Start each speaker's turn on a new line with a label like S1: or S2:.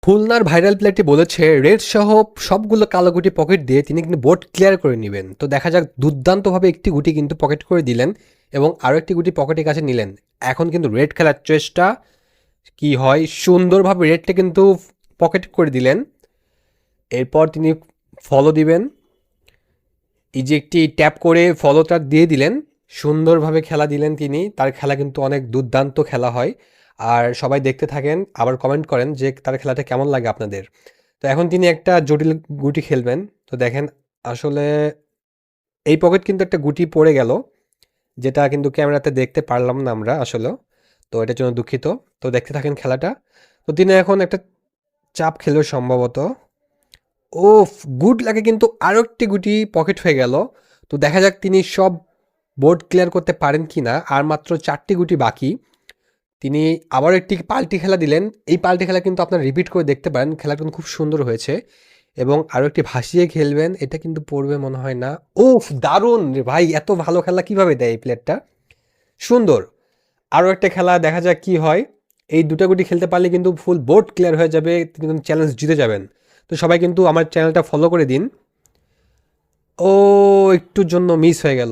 S1: খুলনার ভাইরাল প্লেয়ারটি বলেছে রেড সহ সবগুলো কালো গুটি পকেট দিয়ে তিনি কিন্তু বোর্ড ক্লিয়ার করে নেবেন। তো দেখা যাক, দুর্দান্তভাবে একটি গুটি কিন্তু পকেট করে দিলেন এবং আরও একটি গুটি পকেটের কাছে নিলেন। এখন কিন্তু রেড খেলার চেষ্টা কি হয়, সুন্দরভাবে রেডটা কিন্তু পকেট করে দিলেন। এরপর তিনি ফলো দিবেন, এই যে একটি ট্যাপ করে ফলোটা দিয়ে দিলেন। সুন্দরভাবে খেলা দিলেন তিনি, তার খেলা কিন্তু অনেক দুর্দান্ত খেলা হয়। আর সবাই দেখতে থাকেন, আবার কমেন্ট করেন যে তার খেলাটা কেমন লাগে আপনাদের। তো এখন তিনি একটা জটিল গুটি খেলবেন। তো দেখেন, আসলে এই পকেট কিন্তু একটা গুটি পড়ে গেল, যেটা কিন্তু ক্যামেরাতে দেখতে পারলাম না আমরা আসলে। তো এটার জন্য দুঃখিত। তো দেখতে থাকেন খেলাটা। তো তিনি এখন একটা চাপ খেলবে সম্ভবত। ওফ, গুড লাগে, কিন্তু আরও একটি গুটি পকেট হয়ে গেল। তো দেখা যাক তিনি সব বোর্ড ক্লিয়ার করতে পারেন কি না। আর মাত্র 4টি গুটি বাকি। তিনি আবার একটি পাল্টি খেলা দিলেন। এই পাল্টি খেলা কিন্তু আপনারা রিপিট করে দেখতে পারেন, খেলাটা কিন্তু খুব সুন্দর হয়েছে। এবং আরও একটি ভাসিয়ে খেলবেন, এটা কিন্তু পড়বে মনে হয় না। উফ, দারুণ রে ভাই, এত ভালো খেলা কিভাবে দেয় এই প্লেয়ারটা, সুন্দর। আরও একটা খেলা দেখা যাক কি হয়। এই দুটা গুটি খেলতে পারলে কিন্তু ফুল বোর্ড ক্লিয়ার হয়ে যাবে, তিনি কিন্তু চ্যালেঞ্জ জিতে যাবেন। তো সবাই কিন্তু আমার চ্যানেলটা ফলো করে দিন। ও, একটুর জন্য মিস হয়ে গেল।